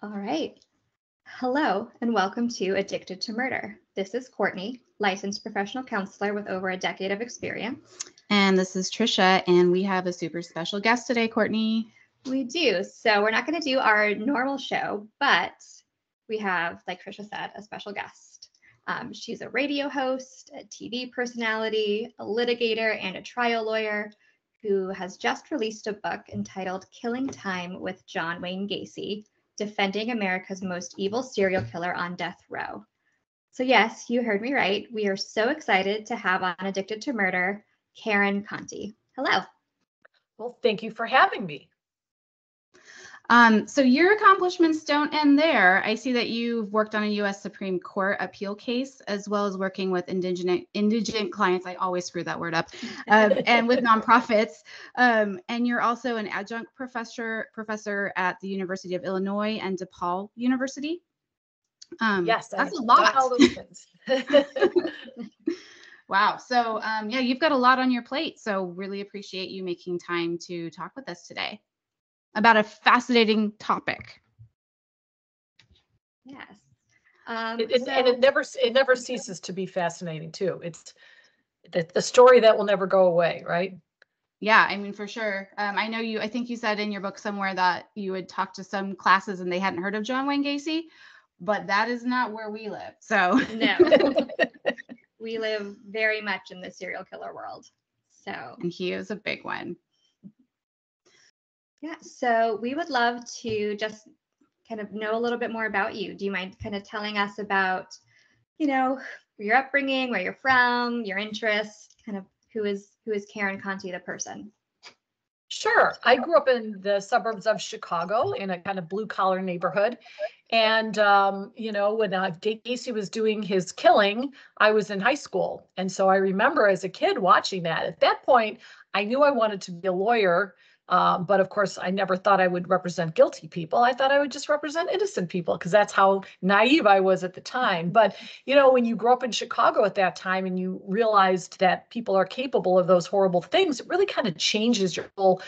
All right. Hello, and welcome to Addicted to Murder. This is Courtney, licensed professional counselor with over a decade of experience. And this is Trisha, and we have a super special guest today, Courtney. We do. So we're not going to do our normal show, but we have, like Trisha said, a special guest. She's a radio host, a TV personality, a litigator, and a trial lawyer who has just released a book entitled Killing Time with John Wayne Gacy, Defending America's Most Evil Serial Killer on Death Row. So yes, you heard me right. We are so excited to have on Addicted to Murder, Karen Conti. Hello. Well, thank you for having me. So your accomplishments don't end there. I see that you've worked on a U.S. Supreme Court appeal case, as well as working with indigent clients. I always screw that word up, and with nonprofits. And you're also an adjunct professor at the University of Illinois and DePaul University. Yes, that's a lot. All those things. Wow. So yeah, you've got a lot on your plate. So really appreciate you making time to talk with us today about a fascinating topic. Yes. And it never ceases to be fascinating too. It's the story that will never go away, right? Yeah, I mean, for sure. I think you said in your book somewhere that you had talked to some classes and they hadn't heard of John Wayne Gacy, but that is not where we live. So no, we live very much in the serial killer world. And he is a big one. Yeah, so we would love to just kind of know a little bit more about you. Do you mind kind of telling us about, your upbringing, where you're from, your interests, kind of who is Karen Conti, the person? Sure. I grew up in the suburbs of Chicago in a kind of blue collar neighborhood. And, when Gacy was doing his killing, I was in high school. And so I remember as a kid watching that. At that point, I knew I wanted to be a lawyer. But of course, I never thought I would represent guilty people. I thought I would just represent innocent people because that's how naive I was at the time. But, when you grow up in Chicago at that time and you realized that people are capable of those horrible things, it really kind of changes your whole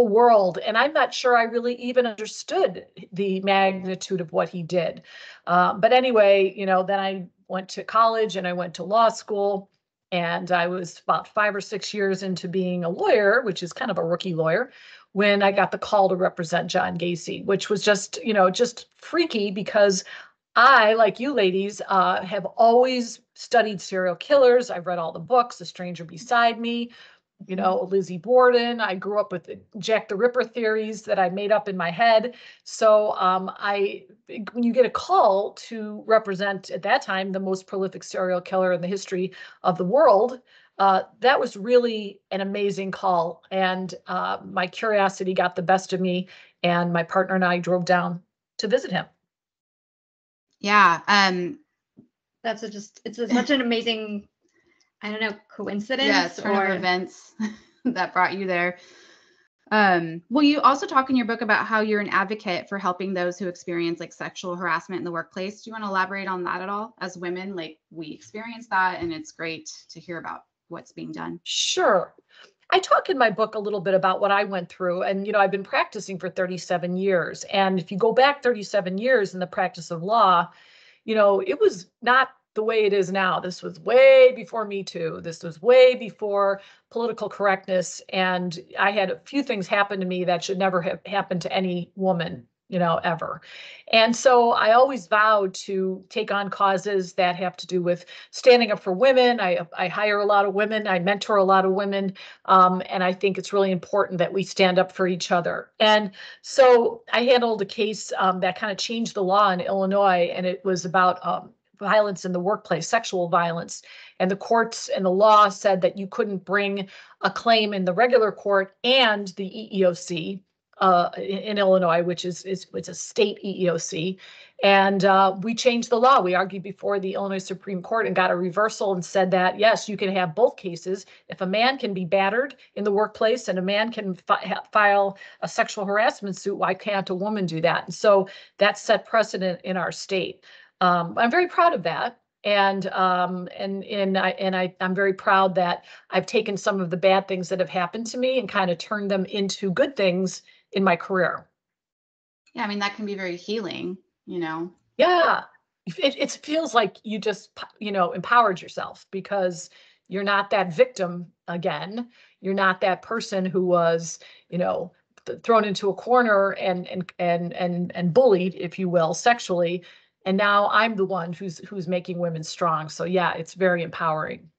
world. And I'm not sure I really even understood the magnitude of what he did. But anyway, then I went to college and I went to law school. And I was about 5 or 6 years into being a lawyer, which is kind of a rookie lawyer, when I got the call to represent John Gacy, which was just freaky because I, like you ladies, have always studied serial killers. I've read all the books, The Stranger Beside Me, Lizzie Borden. I grew up with Jack the Ripper theories that I made up in my head. So when you get a call to represent, at that time, the most prolific serial killer in the history of the world, that was really an amazing call. And my curiosity got the best of me. And my partner and I drove down to visit him. Yeah. It's such an amazing, I don't know, coincidence. Yes, turn of events that brought you there. Well, you also talk in your book about how you're an advocate for helping those who experience like sexual harassment in the workplace. Do you want to elaborate on that at all? As women, like we experience that, and it's great to hear about what's being done. Sure. I talk in my book a little bit about what I went through. And, I've been practicing for 37 years. And if you go back 37 years in the practice of law, it was not the way it is now. This was way before Me Too. This was way before political correctness. And I had a few things happen to me that should never have happened to any woman, ever. And so I always vowed to take on causes that have to do with standing up for women. I hire a lot of women. I mentor a lot of women. And I think it's really important that we stand up for each other. And so I handled a case that kind of changed the law in Illinois, and it was about violence in the workplace, sexual violence. And the courts and the law said that you couldn't bring a claim in the regular court and the EEOC in Illinois, which is it's a state EEOC. And we changed the law. We argued before the Illinois Supreme Court and got a reversal and said that, yes, you can have both cases. If a man can be battered in the workplace and a man can file a sexual harassment suit, why can't a woman do that? And so that set precedent in our state. I'm very proud of that. And I'm very proud that I've taken some of the bad things that have happened to me and kind of turned them into good things in my career. Yeah, I mean, that can be very healing, you know. Yeah. It feels like you just, empowered yourself because you're not that victim again. You're not that person who was, thrown into a corner and bullied, if you will, sexually. And now I'm the one who's making women strong. So yeah, it's very empowering.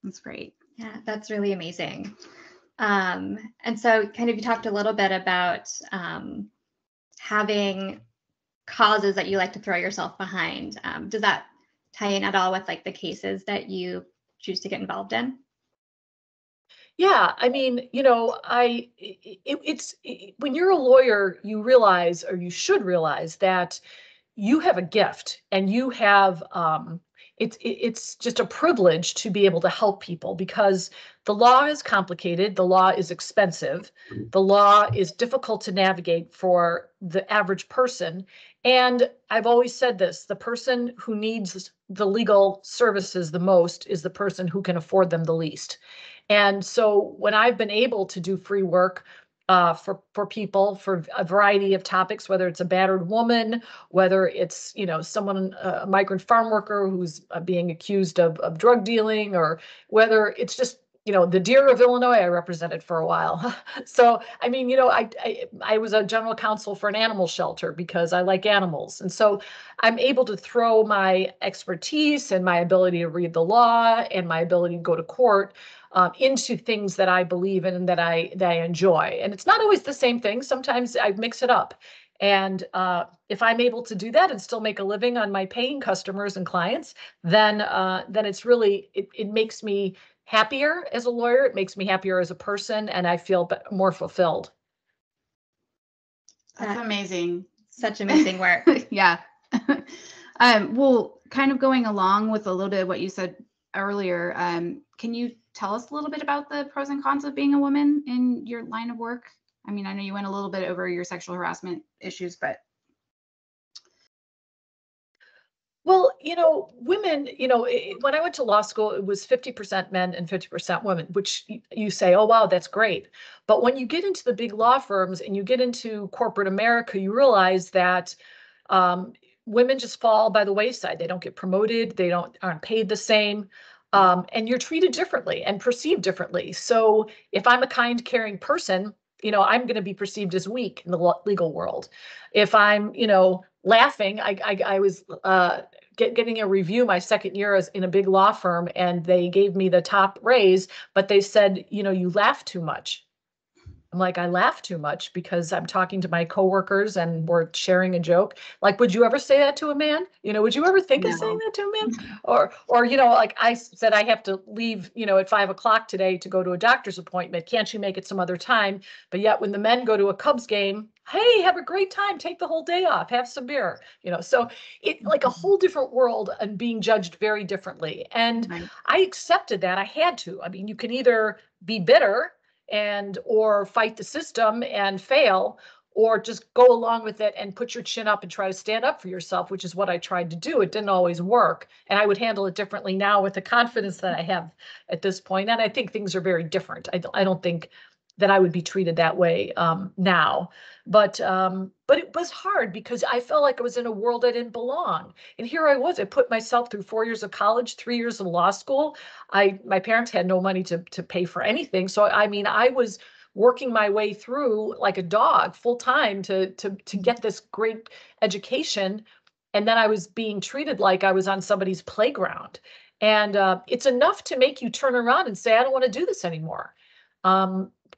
That's great. Yeah, that's really amazing. And so kind of you talked a little bit about having causes that you like to throw yourself behind. Does that tie in at all with like the cases that you choose to get involved in? Yeah, I mean, when you're a lawyer, you realize, or you should realize, that you have a gift, and you have it's just a privilege to be able to help people, because the law is complicated, the law is expensive, the law is difficult to navigate for the average person. And I've always said this: the person who needs the legal services the most is the person who can afford them the least. And so when I've been able to do free work for people for a variety of topics, whether it's a battered woman, whether it's someone, a migrant farm worker who's being accused of drug dealing, or whether it's just the deer of Illinois I represented for a while. So I mean, I was a general counsel for an animal shelter because I like animals, and so I'm able to throw my expertise and my ability to read the law and my ability to go to court into things that I believe in and that I enjoy. And it's not always the same thing. Sometimes I mix it up. And if I'm able to do that and still make a living on my paying customers and clients, then it's really, it makes me happier as a lawyer. It makes me happier as a person, and I feel more fulfilled. That's amazing. Such amazing work. Yeah. Well, kind of going along with a little bit of what you said earlier, can you tell us a little bit about the pros and cons of being a woman in your line of work? I mean, I know you went a little bit over your sexual harassment issues, but. Well, women, when I went to law school, it was 50% men and 50% women, which you say, oh, wow, that's great. But when you get into the big law firms and you get into corporate America, you realize that women just fall by the wayside. They don't get promoted. They aren't paid the same. And you're treated differently and perceived differently. So if I'm a kind, caring person, I'm going to be perceived as weak in the legal world. If I'm, laughing, I was getting a review my second year as in a big law firm, and they gave me the top raise, but they said, you laugh too much. I'm like, I laugh too much because I'm talking to my coworkers and we're sharing a joke. Like, would you ever say that to a man? Would you ever think of saying that to a man? Or, like I said, I have to leave, at 5 o'clock today to go to a doctor's appointment. Can't you make it some other time? But yet when the men go to a Cubs game, hey, have a great time. Take the whole day off. Have some beer. So it like a whole different world and being judged very differently. And Right. I accepted that. I had to. I mean, you can either be bitter or fight the system and fail, or just go along with it and put your chin up and try to stand up for yourself, which is what I tried to do. It didn't always work, and I would handle it differently now with the confidence that I have at this point. And I think things are very different. I don't think that I would be treated that way now, but it was hard because I felt like I was in a world I didn't belong. And here I was. I put myself through 4 years of college, 3 years of law school. My parents had no money to pay for anything. So, I mean, I was working my way through like a dog full time to get this great education. And then I was being treated like I was on somebody's playground. And it's enough to make you turn around and say, I don't want to do this anymore.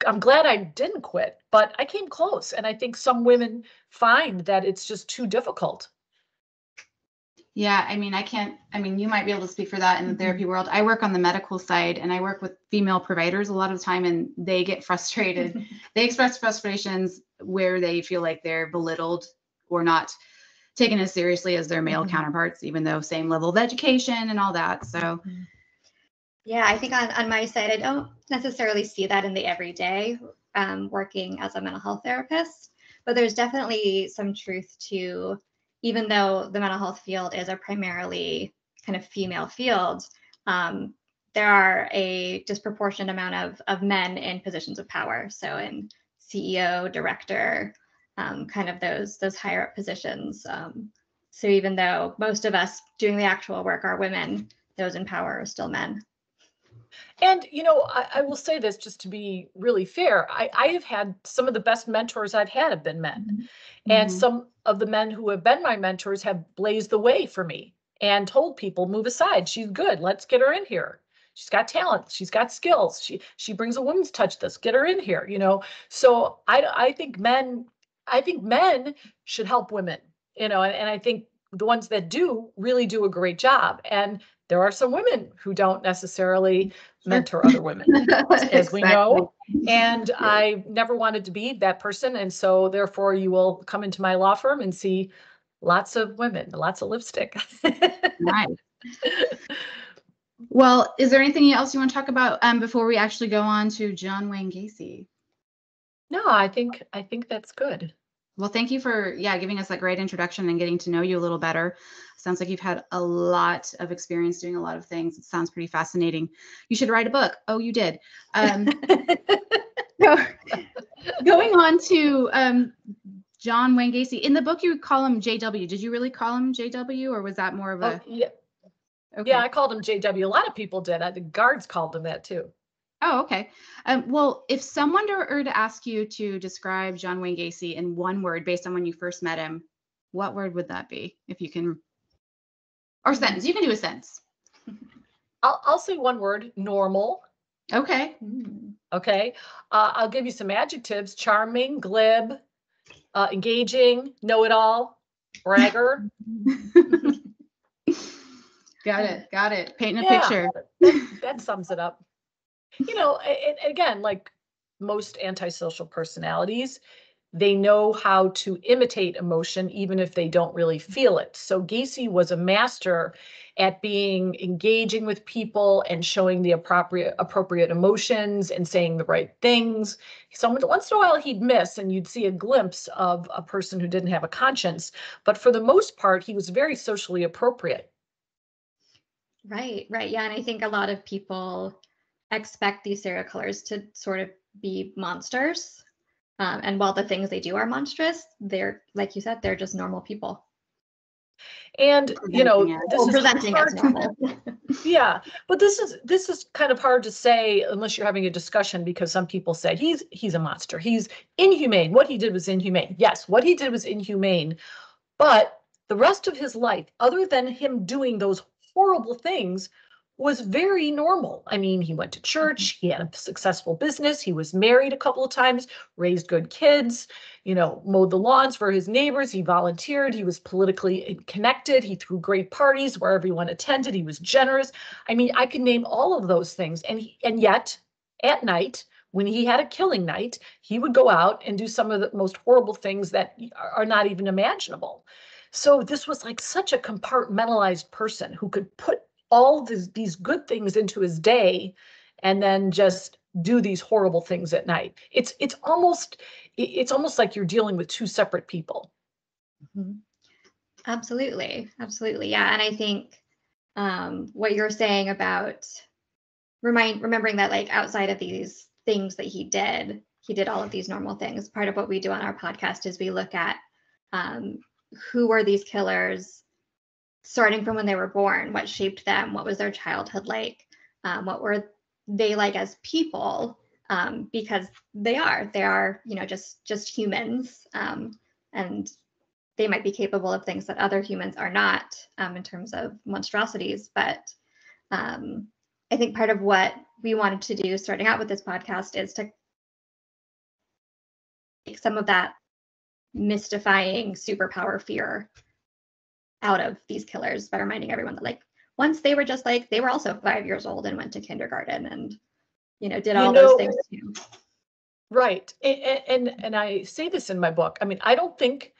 I'm glad I didn't quit, but I came close. And I think some women find that it's just too difficult. Yeah, I mean, you might be able to speak for that in the therapy world. I work on the medical side, and I work with female providers a lot of the time, and they get frustrated. They express frustrations where they feel like they're belittled or not taken as seriously as their male counterparts, even though same level of education and all that. So yeah, I think on my side, I don't necessarily see that in the everyday working as a mental health therapist, but there's definitely some truth to, even though the mental health field is a primarily kind of female field, there are a disproportionate amount of men in positions of power. So in CEO, director, kind of those higher up positions. So even though most of us doing the actual work are women, those in power are still men. And, I will say this just to be really fair. I have had some of the best mentors I've had have been men. Mm-hmm. And some of the men who have been my mentors have blazed the way for me and told people, move aside. She's good. Let's get her in here. She's got talent. She's got skills. She brings a woman's touch to this. Get her in here, So I think men should help women, and I think the ones that do really do a great job. And there are some women who don't necessarily mentor other women, as we know. And I never wanted to be that person. And so therefore you will come into my law firm and see lots of women, lots of lipstick. Nice. Well, is there anything else you want to talk about before we actually go on to John Wayne Gacy? No, I think that's good. Well, thank you for giving us that great introduction and getting to know you a little better. Sounds like you've had a lot of experience doing a lot of things. It sounds pretty fascinating. You should write a book. Oh, you did. So, going on to John Wayne Gacy. In the book, you call him JW. Did you really call him JW, or was that more of a? Yeah. Okay. Yeah, I called him JW. A lot of people did. The guards called him that too. Oh, okay. Well, if someone were to ask you to describe John Wayne Gacy in one word based on when you first met him, what word would that be? If you can, or sentence. You can do a sentence. I'll say one word: normal. Okay. Okay. I'll give you some adjectives: charming, glib, engaging, know-it-all, bragger. Got it. Painting a picture. That sums it up. And again, like most antisocial personalities, they know how to imitate emotion even if they don't really feel it. So Gacy was a master at being engaging with people and showing the appropriate emotions and saying the right things. So once in a while he'd miss and you'd see a glimpse of a person who didn't have a conscience. But for the most part, he was very socially appropriate. Right. Yeah. And I think a lot of people expect these serial killers to sort of be monsters. And while the things they do are monstrous, they're, like you said, they're just normal people. And this is presenting as normal. Yeah, but this is kind of hard to say unless you're having a discussion, because some people say he's a monster. He's inhumane. What he did was inhumane. Yes, what he did was inhumane. But the rest of his life, other than him doing those horrible things, was very normal. I mean, he went to church, he had a successful business, he was married a couple of times, raised good kids, mowed the lawns for his neighbors, he volunteered, he was politically connected, he threw great parties where everyone attended, he was generous. I mean, I could name all of those things. And yet, at night, when he had a killing night, he would go out and do some of the most horrible things that are not even imaginable. So this was like such a compartmentalized person who could put all these good things into his day and then just do these horrible things at night. It's almost like you're dealing with two separate people. Mm-hmm. Absolutely. Yeah. And I think what you're saying about remembering that, like, outside of these things that he did all of these normal things. Part of what we do on our podcast is we look at who were these killers starting from when they were born, what shaped them, what was their childhood like, what were they like as people, because they are just humans, and they might be capable of things that other humans are not, in terms of monstrosities. But I think part of what we wanted to do starting out with this podcast is to take some of that mystifying superpower fear out of these killers by reminding everyone that, like, once they were just like, they were also 5 years old and went to kindergarten and, did all those things too. Right. And I say this in my book. I mean, I don't think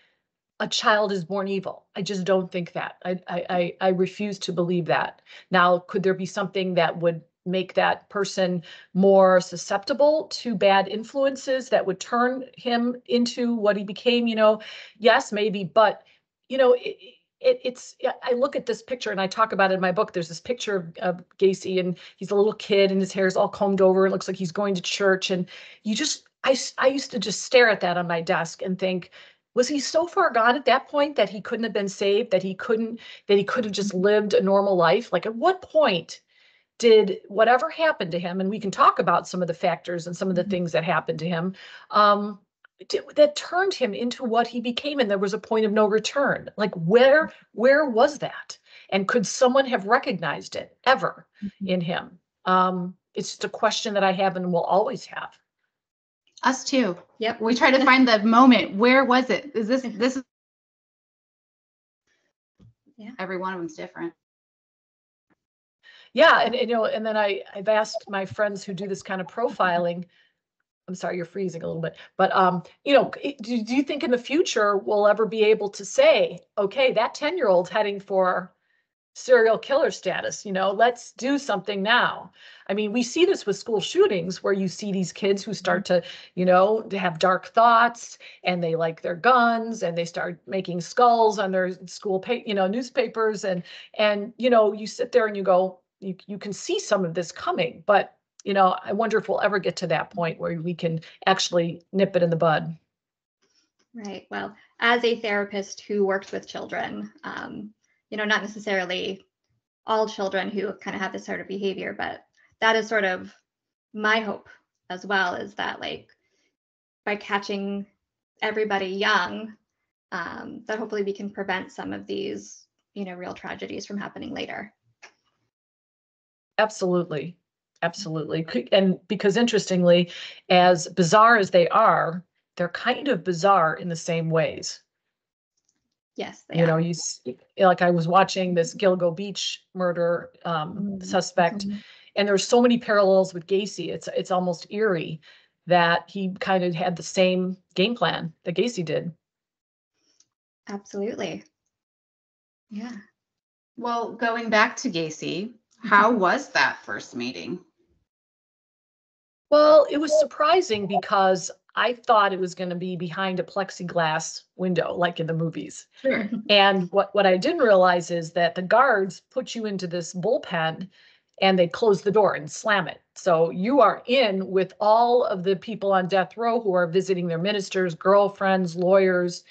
a child is born evil. I just don't think that. I refuse to believe that. Now, could there be something that would make that person more susceptible to bad influences that would turn him into what he became? Yes, maybe. But, I look at this picture and I talk about it in my book. There's this picture of Gacy and he's a little kid and his hair is all combed over. It looks like he's going to church. And I used to just stare at that on my desk and think, Was he so far gone at that point that he couldn't have been saved, that he could have just lived a normal life? Like, at what point did whatever happened to him, and we can talk about some of the factors and some of the things that happened to him, that turned him into what he became, and there was a point of no return? Like, where was that? And could someone have recognized it ever in him? It's just a question that I have and will always have. Us too. Yep. We try to find the moment. Where was it? Is this Yeah. Every one of them's different. Yeah, and and then I've asked my friends who do this kind of profiling. I'm sorry, you're freezing a little bit, but do you think in the future we'll ever be able to say, okay, that 10-year-old's heading for serial killer status, let's do something now? I mean, we see this with school shootings, where you see these kids who start to, to have dark thoughts, and they like their guns, and they start making skulls on their school newspapers, and you sit there and you go, you can see some of this coming, but I wonder if we'll ever get to that point where we can actually nip it in the bud. Right. Well, as a therapist who works with children, not necessarily all children who kind of have this sort of behavior, but that is sort of my hope as well, is that, like, by catching everybody young, that hopefully we can prevent some of these, real tragedies from happening later. Absolutely. Absolutely. And because, interestingly, as bizarre as they are, they're kind of bizarre in the same ways. Yes, they are. Like, I was watching this Gilgo Beach murder suspect, and there's so many parallels with Gacy. It's almost eerie that he kind of had the same game plan that Gacy did. Absolutely. Yeah. Well, going back to Gacy, how was that first meeting? Well, it was surprising because I thought it was going to be behind a plexiglass window, like in the movies. Sure. And what I didn't realize is that the guards put you into this bullpen, and they close the door and slam it. So you are in with all of the people on death row who are visiting their ministers, girlfriends, lawyers,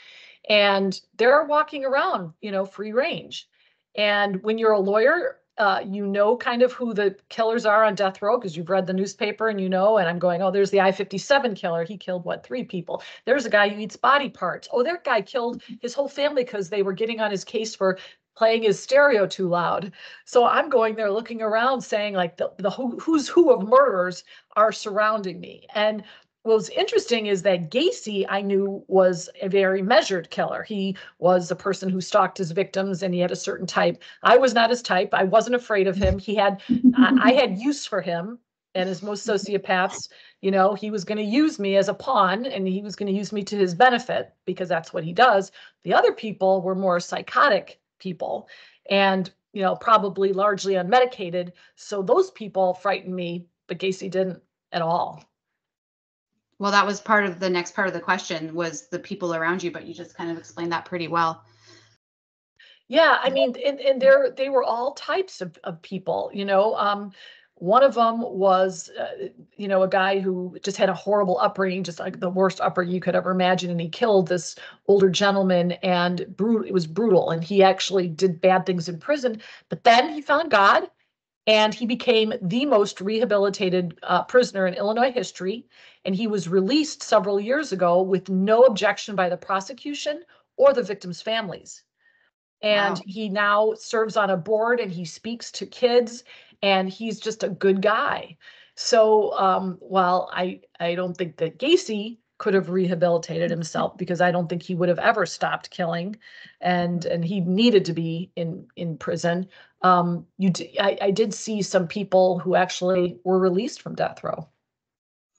and they're walking around, free range. And when you're a lawyer, kind of who the killers are on death row, because you've read the newspaper, and and I'm going, oh, there's the I-57 killer. He killed 3 people. There's a guy who eats body parts. Oh, that guy killed his whole family because they were getting on his case for playing his stereo too loud. So I'm going there looking around saying, like, the who's who of murderers are surrounding me. And what was interesting is that Gacy, I knew, was a very measured killer. He was a person who stalked his victims, and he had a certain type. I was not his type. I wasn't afraid of him. I had use for him. And as most sociopaths, he was going to use me as a pawn, and he was going to use me to his benefit, because that's what he does. The other people were more psychotic people, and, probably largely unmedicated. So those people frightened me, but Gacy didn't at all. Well, that was part of the next part of the question, was the people around you, but you just kind of explained that pretty well. Yeah, I mean, and they were all types of people. One of them was, a guy who just had a horrible upbringing, just like the worst upbringing you could ever imagine, and he killed this older gentleman, and it was brutal, and he actually did bad things in prison. But then he found God, and he became the most rehabilitated prisoner in Illinois history. And he was released several years ago with no objection by the prosecution or the victims' families. And Wow. He now serves on a board, and he speaks to kids, and he's just a good guy. So while I don't think that Gacy could have rehabilitated himself, because I don't think he would have ever stopped killing, and he needed to be in prison. I did see some people who actually were released from death row.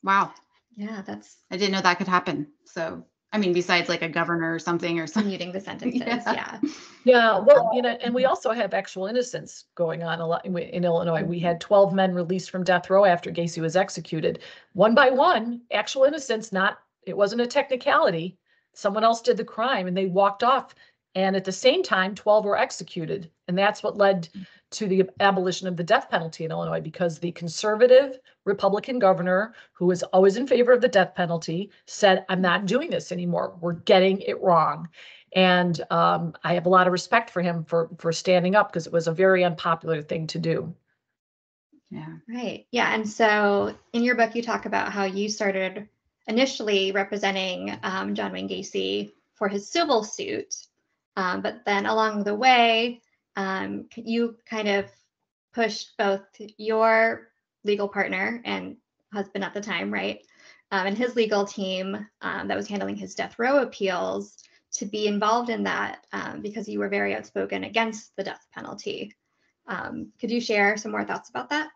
Wow. Yeah, I didn't know that could happen. So, I mean, besides like a governor or something, or commuting the sentences. Yeah. Well, and we also have actual innocence going on a lot in Illinois. We had 12 men released from death row after Gacy was executed. One by one, actual innocence. It wasn't a technicality. Someone else did the crime, and they walked off. And at the same time, 12 were executed And that's what led to the abolition of the death penalty in Illinois, because the conservative Republican governor, who was always in favor of the death penalty, said, I'm not doing this anymore. We're getting it wrong. And I have a lot of respect for him for standing up, because it was a very unpopular thing to do. Yeah. Right. Yeah. And so in your book, you talk about how you started initially representing John Wayne Gacy for his civil suit. But then along the way, you kind of pushed both your legal partner and husband at the time, right? And his legal team that was handling his death row appeals to be involved in that because you were very outspoken against the death penalty. Could you share some more thoughts about that?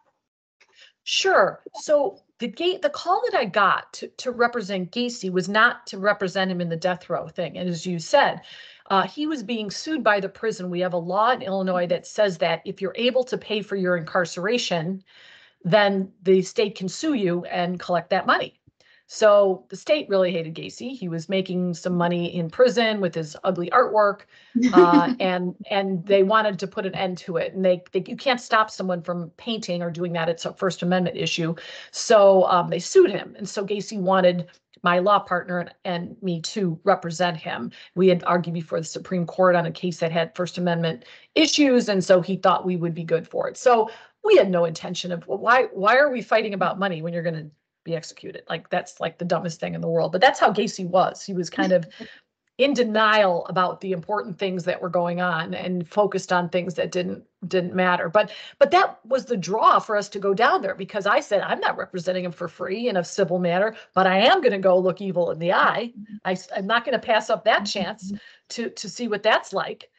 Sure. So the call that I got to represent Gacy was not to represent him in the death row thing. And as you said, he was being sued by the prison. We have a law in Illinois that says that if you're able to pay for your incarceration, then the state can sue you and collect that money. So the state really hated Gacy. He was making some money in prison with his ugly artwork, and they wanted to put an end to it. And you can't stop someone from painting or doing that. It's a First Amendment issue. So they sued him. And so Gacy wanted my law partner and me to represent him. We had argued before the Supreme Court on a case that had First Amendment issues, and so he thought we would be good for it. So we had no intention of, well, why are we fighting about money when you're going to be executed? Like, that's like the dumbest thing in the world. But that's how Gacy was. He was kind of in denial about the important things that were going on and focused on things that didn't matter. But that was the draw for us to go down there, because I said, I'm not representing him for free in a civil matter, but I am going to go look evil in the eye. I'm not going to pass up that chance to see what that's like.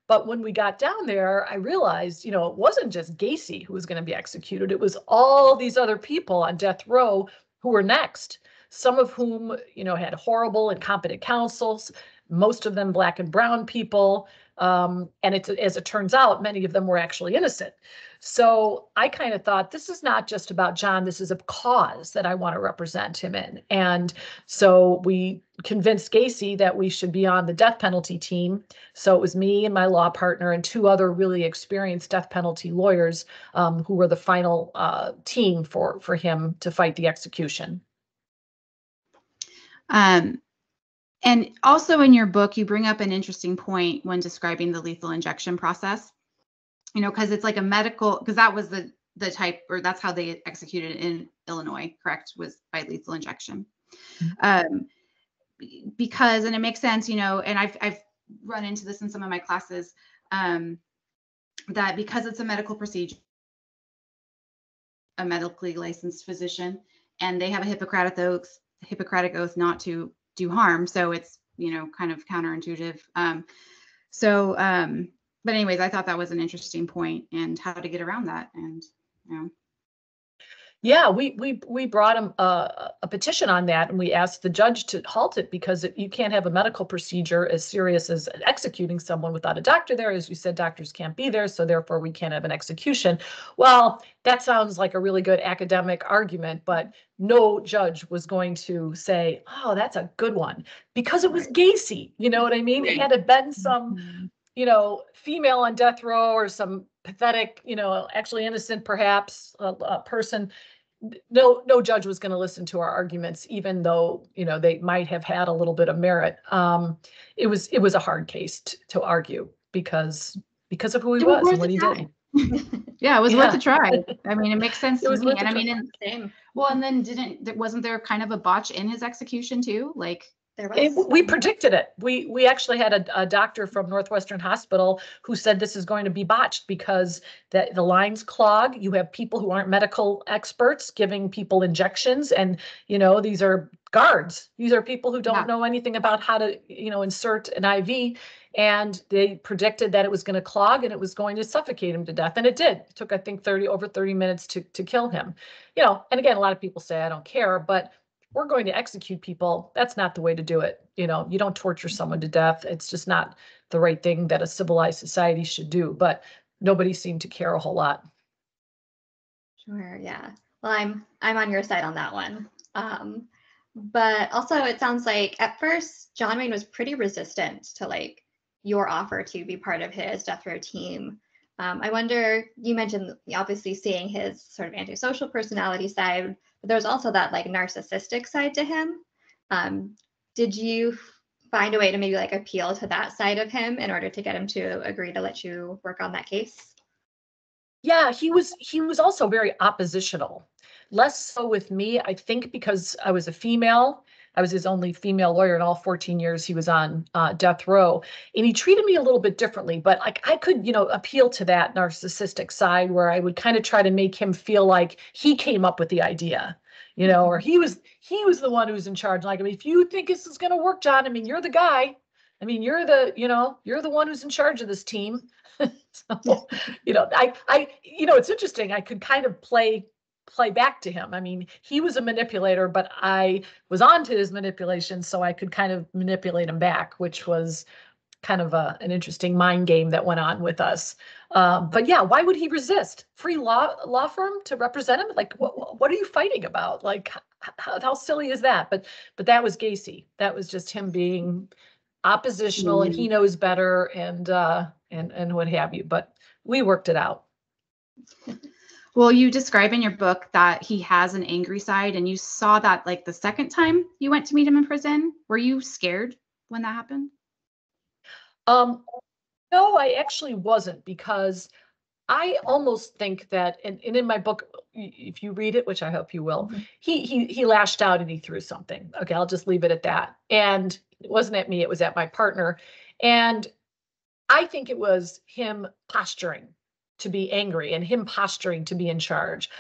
But when we got down there, I realized, it wasn't just Gacy who was going to be executed. It was all these other people on death row who were next, some of whom, had horrible, incompetent counsels, most of them Black and brown people. And as it turns out, many of them were actually innocent. So I kind of thought, this is not just about John. This is a cause that I want to represent him in. And so we convinced Gacy that we should be on the death penalty team. So it was me and my law partner and two other really experienced death penalty lawyers who were the final team for him to fight the execution. And also in your book, you bring up an interesting point when describing the lethal injection process. Because it's like a medical, because that was the type, or that's how they executed in Illinois, correct, was by lethal injection. Mm-hmm. Because, and it makes sense, and I've run into this in some of my classes, that because it's a medical procedure, a medically licensed physician, and they have a Hippocratic oath not to do harm. So it's, kind of counterintuitive. But anyways, I thought that was an interesting point and how to get around that. And, Yeah, we brought him a petition on that, and we asked the judge to halt it, because you can't have a medical procedure as serious as executing someone without a doctor there. As you said, doctors can't be there, so therefore we can't have an execution. Well, that sounds like a really good academic argument, but no judge was going to say, oh, that's a good one, because it was Gacy. You know what I mean? It had to been some female on death row or some pathetic, actually innocent, perhaps, a person. No judge was going to listen to our arguments, even though, they might have had a little bit of merit. It was a hard case to argue because of who he was and what he did. Yeah, it was worth a try. I mean, it makes sense to me. And I mean, same. Well, and then wasn't there kind of a botch in his execution too? Like, we predicted it. We actually had a doctor from Northwestern Hospital who said this is going to be botched because the lines clog. You have people who aren't medical experts giving people injections, and these are guards. These are people who don't know anything about how to insert an IV, and they predicted that it was going to clog and it was going to suffocate him to death, and it did. It took, I think, over 30 minutes to kill him. And again, a lot of people say I don't care, but we're going to execute people. That's not the way to do it. You don't torture someone to death. It's just not the right thing that a civilized society should do. But nobody seemed to care a whole lot. Sure. Yeah. Well, I'm on your side on that one. But also, it sounds like at first John Wayne was pretty resistant to your offer to be part of his death row team. I wonder, you mentioned obviously seeing his sort of antisocial personality side, but there's also that like narcissistic side to him. Did you find a way to maybe like appeal to that side of him in order to get him to agree to let you work on that case? Yeah, he was also very oppositional. Less so with me, I think, because I was a female. I was his only female lawyer in all 14 years he was on death row, and he treated me a little bit differently. But like I could, appeal to that narcissistic side where I would kind of try to make him feel like he came up with the idea, or he was the one who was in charge. Like, I mean, if you think this is going to work, John, I mean, you're the guy. I mean, you're the one who's in charge of this team. So, it's interesting. I could kind of play back to him. I mean, he was a manipulator, but I was on to his manipulation, so I could kind of manipulate him back, which was kind of an interesting mind game that went on with us. But yeah, why would he resist? Free law firm to represent him? Like, what are you fighting about? Like, how silly is that? But that was Gacy. That was just him being oppositional, and he knows better, and what have you. But we worked it out. Well, you describe in your book that he has an angry side, and you saw that like the second time you went to meet him in prison. Were you scared when that happened? No, I actually wasn't, because I almost think that, and in my book, if you read it, which I hope you will, he lashed out and he threw something. Okay, I'll just leave it at that. And it wasn't at me, it was at my partner. And I think it was him posturing to be angry and him posturing to be in charge.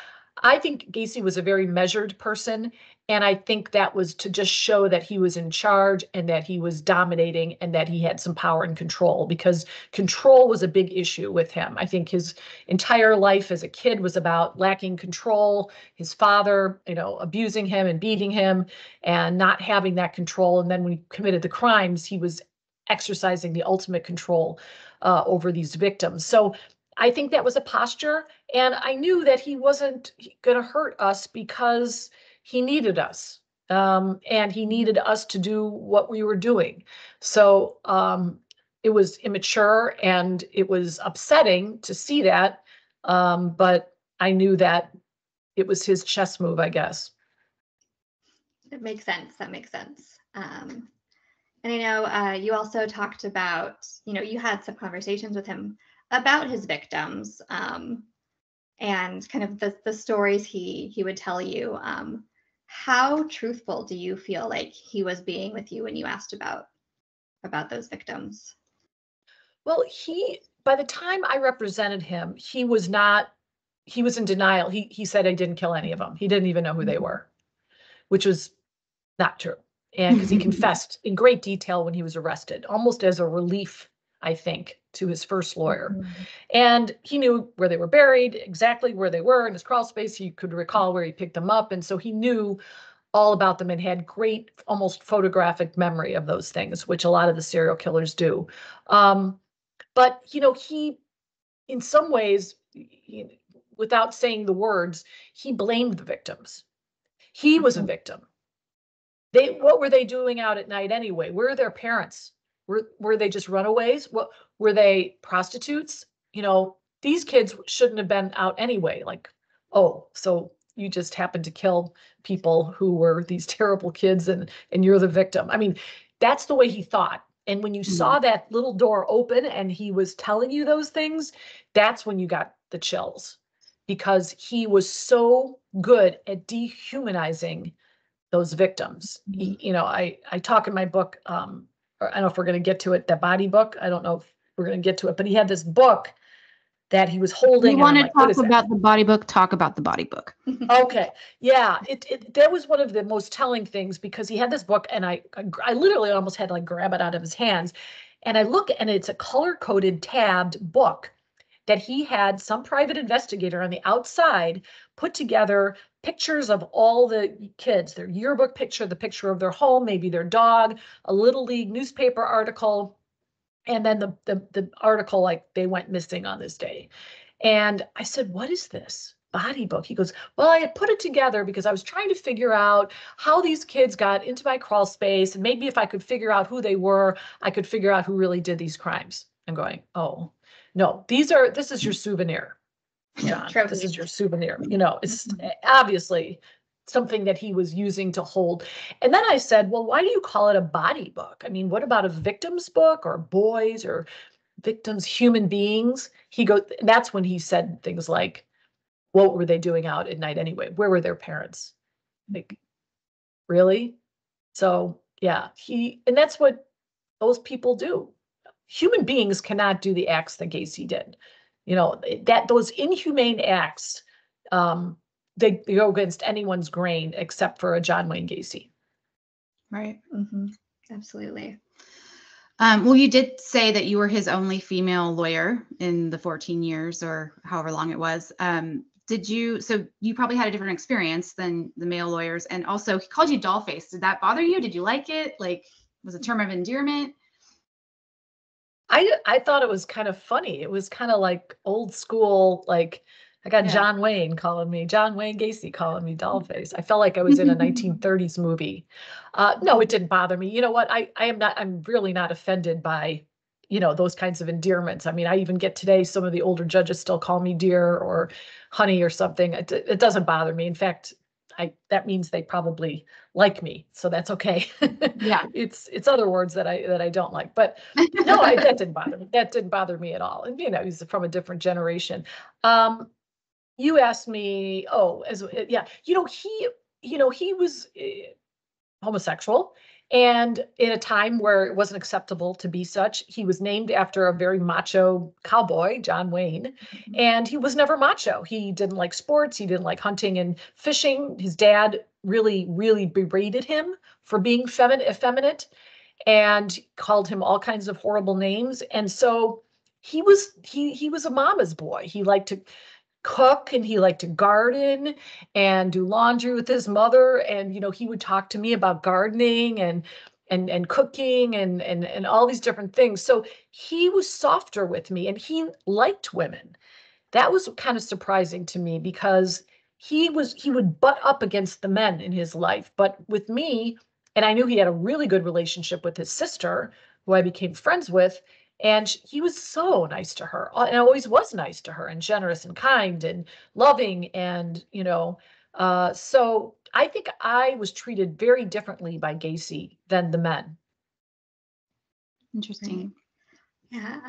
I think Gacy was a very measured person, and I think that was to just show that he was in charge and that he was dominating and that he had some power and control, because control was a big issue with him. I think his entire life as a kid was about lacking control, his father, abusing him and beating him and not having that control. And then when he committed the crimes, he was exercising the ultimate control over these victims. So I think that was a posture, and I knew that he wasn't going to hurt us because he needed us, and he needed us to do what we were doing. So it was immature and it was upsetting to see that, but I knew that it was his chess move, I guess. That makes sense. And I know you also talked about, you had some conversations with him about his victims, and kind of the stories he would tell you. How truthful do you feel like he was being with you when you asked about those victims? Well, by the time I represented him, he was in denial. He said I didn't kill any of them. He didn't even know who they were, which was not true. And because he confessed in great detail when he was arrested, almost as a relief, I think, to his first lawyer. And he knew where they were buried, exactly where they were in his crawl space. He could recall where he picked them up. And so he knew all about them and had great, almost photographic memory of those things, which a lot of the serial killers do. But, he, in some ways, without saying the words, he blamed the victims. He was a victim. What were they doing out at night anyway? Where are their parents? Were they just runaways? What were they, prostitutes? These kids shouldn't have been out anyway. Like, oh, so you just happened to kill people who were these terrible kids, and you're the victim. I mean, that's the way he thought. And when you saw that little door open and he was telling you those things, that's when you got the chills, because he was so good at dehumanizing those victims. I talk in my book, or I don't know if we're going to get to it, the body book. I don't know if we're going to get to it, but he had this book that he was holding. You want to talk about the body book? Talk about the body book. Okay. Yeah. That was one of the most telling things, because he had this book, and I literally almost had to like grab it out of his hands. And I look, and it's a color-coded tabbed book that he had some private investigator on the outside put together pictures of all the kids, their yearbook picture, the picture of their home, maybe their dog, a Little League newspaper article, and then the article like they went missing on this day. And I said, what is this body book? He goes, well, I had put it together because I was trying to figure out how these kids got into my crawl space, and maybe if I could figure out who they were, I could figure out who really did these crimes. I'm going, oh. No, this is your souvenir, John. This is your souvenir. You know, it's obviously something that he was using to hold. And then I said, well, why do you call it a body book? I mean, what about a victim's book or boys or victims, human beings? That's when he said things like, what were they doing out at night anyway? Where were their parents? Like, really? So yeah, and that's what those people do. Human beings cannot do the acts that Gacy did. You know, that those inhumane acts, they go against anyone's grain except for a John Wayne Gacy. Right. Mm-hmm. Absolutely. Well, you did say that you were his only female lawyer in the 14 years or however long it was. So you probably had a different experience than the male lawyers. And also he called you dollface. Did that bother you? Did you like it? Like, was it a term of endearment? I thought it was kind of funny. It was kind of like old school, like I got John Wayne Gacy calling me dollface. I felt like I was in a 1930s movie. No, it didn't bother me. You know what? I'm really not offended by, you know, those kinds of endearments. I mean, I even get today, some of the older judges still call me dear or honey or something. It doesn't bother me. In fact, that means they probably like me, so that's okay. Yeah, it's other words that I don't like, but no, that didn't bother me. That didn't bother me at all. And you know, he's from a different generation. You asked me, yeah, he was homosexual. And in a time where it wasn't acceptable to be such, he was named after a very macho cowboy, John Wayne, and he was never macho. He didn't like sports. He didn't like hunting and fishing. His dad really, really berated him for being effeminate and called him all kinds of horrible names. And so he was a mama's boy. He liked to cook and he liked to garden and do laundry with his mother, and you know, he would talk to me about gardening and cooking and all these different things. So he was softer with me and he liked women. That was kind of surprising to me because he would butt up against the men in his life, but with me, and I knew he had a really good relationship with his sister, who I became friends with, and he was so nice to her and always was nice to her and generous and kind and loving. And, you know, so I think I was treated very differently by Gacy than the men. Interesting. Yeah.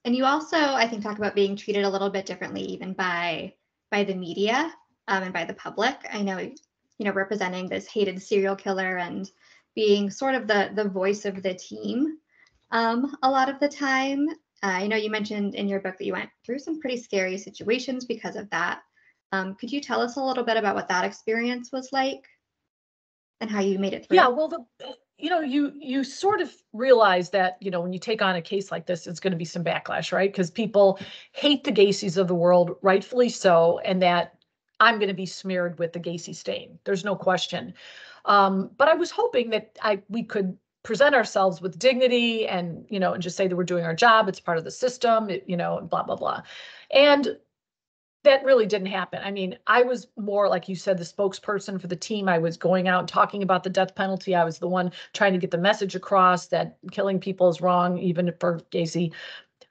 And you also, I think, talk about being treated a little bit differently even by the media and by the public. I know, you know, representing this hated serial killer and being sort of the voice of the team a lot of the time. I know you mentioned in your book that you went through some pretty scary situations because of that. Could you tell us a little bit about what that experience was like and how you made it through? Yeah, well, you sort of realize that, you know, when you take on a case like this, it's going to be some backlash, right? Because people hate the Gacys of the world, rightfully so, and that I'm going to be smeared with the Gacy stain. There's no question. But I was hoping that we could present ourselves with dignity and, you know, and just say that we're doing our job. It's part of the system, you know, and blah, blah, blah. And that really didn't happen. I mean, I was more, like you said, the spokesperson for the team. I was going out and talking about the death penalty. I was the one trying to get the message across that killing people is wrong, even for Gacy.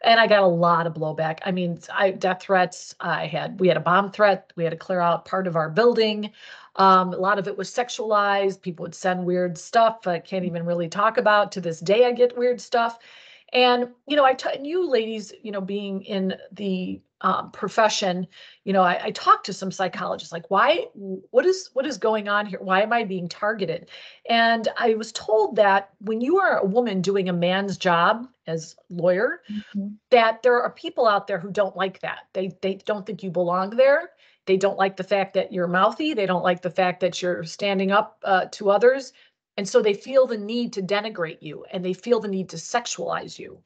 And I got a lot of blowback. I mean, death threats. We had a bomb threat. We had to clear out part of our building. A lot of it was sexualized. People would send weird stuff I can't even really talk about. To this day, I get weird stuff. And, you know, and you ladies, you know, being in the profession, you know, I talked to some psychologists, like, what is going on here? Why am I being targeted? And I was told that when you are a woman doing a man's job as lawyer, that there are people out there who don't like that. They don't think you belong there. They don't like the fact that you're mouthy. They don't like the fact that you're standing up to others. And so they feel the need to denigrate you and they feel the need to sexualize you.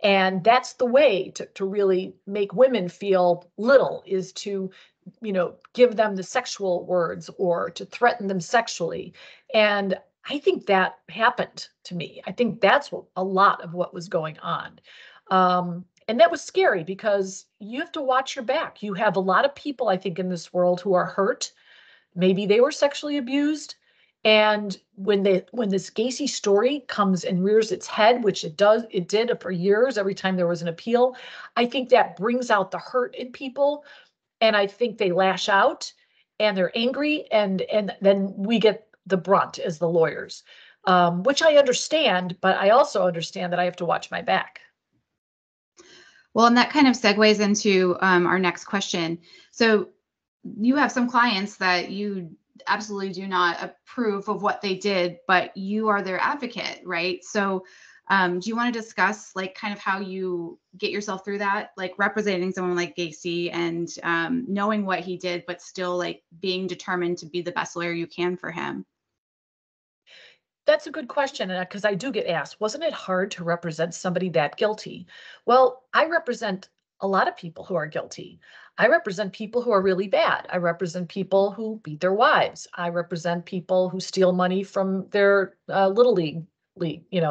And that's the way to really make women feel little, is to, you know, give them the sexual words or to threaten them sexually. And I think that happened to me. I think that's a lot of what was going on. And that was scary because you have to watch your back. You have a lot of people, I think, in this world who are hurt. Maybe they were sexually abused. And when this Gacy story comes and rears its head, which it did for years, every time there was an appeal, I think that brings out the hurt in people. And I think they lash out and they're angry. And then we get the brunt as the lawyers, which I understand, but I also understand that I have to watch my back. Well, and that kind of segues into our next question. So you have some clients that you absolutely do not approve of what they did, but you are their advocate, right? So do you want to discuss like kind of how you get yourself through that, like representing someone like Gacy and knowing what he did, but still like being determined to be the best lawyer you can for him? That's a good question, because I do get asked, wasn't it hard to represent somebody that guilty? Well, I represent a lot of people who are guilty. I represent people who are really bad. I represent people who beat their wives. I represent people who steal money from their little league,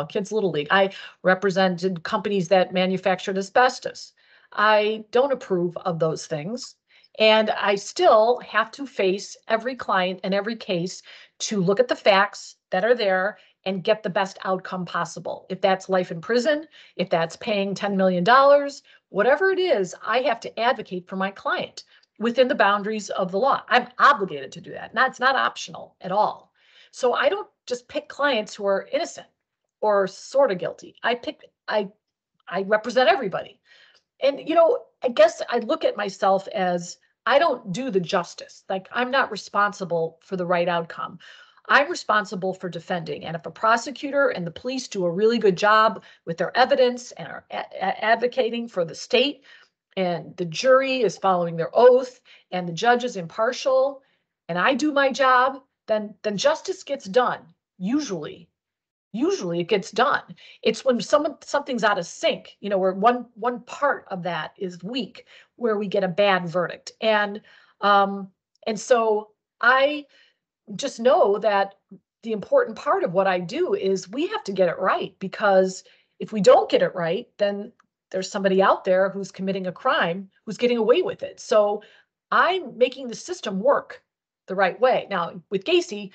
kids' little league. I represented companies that manufactured asbestos. I don't approve of those things. And I still have to face every client and every case to look at the facts that are there and get the best outcome possible. If that's life in prison, if that's paying $10 million, whatever it is, I have to advocate for my client within the boundaries of the law. I'm obligated to do that. It's not optional at all. So I don't just pick clients who are innocent or sort of guilty. I represent everybody. And, I guess I look at myself as I don't do the justice. Like, I'm not responsible for the right outcome. I'm responsible for defending. And if a prosecutor and the police do a really good job with their evidence and are advocating for the state, and the jury is following their oath, and the judge is impartial, and I do my job, then justice gets done. Usually it gets done. It's when something's out of sync, where one part of that is weak, where we get a bad verdict. And so I just know that the important part of what I do is we have to get it right, because if we don't get it right, then there's somebody out there who's committing a crime who's getting away with it. So I'm making the system work the right way. Now, with Gacy,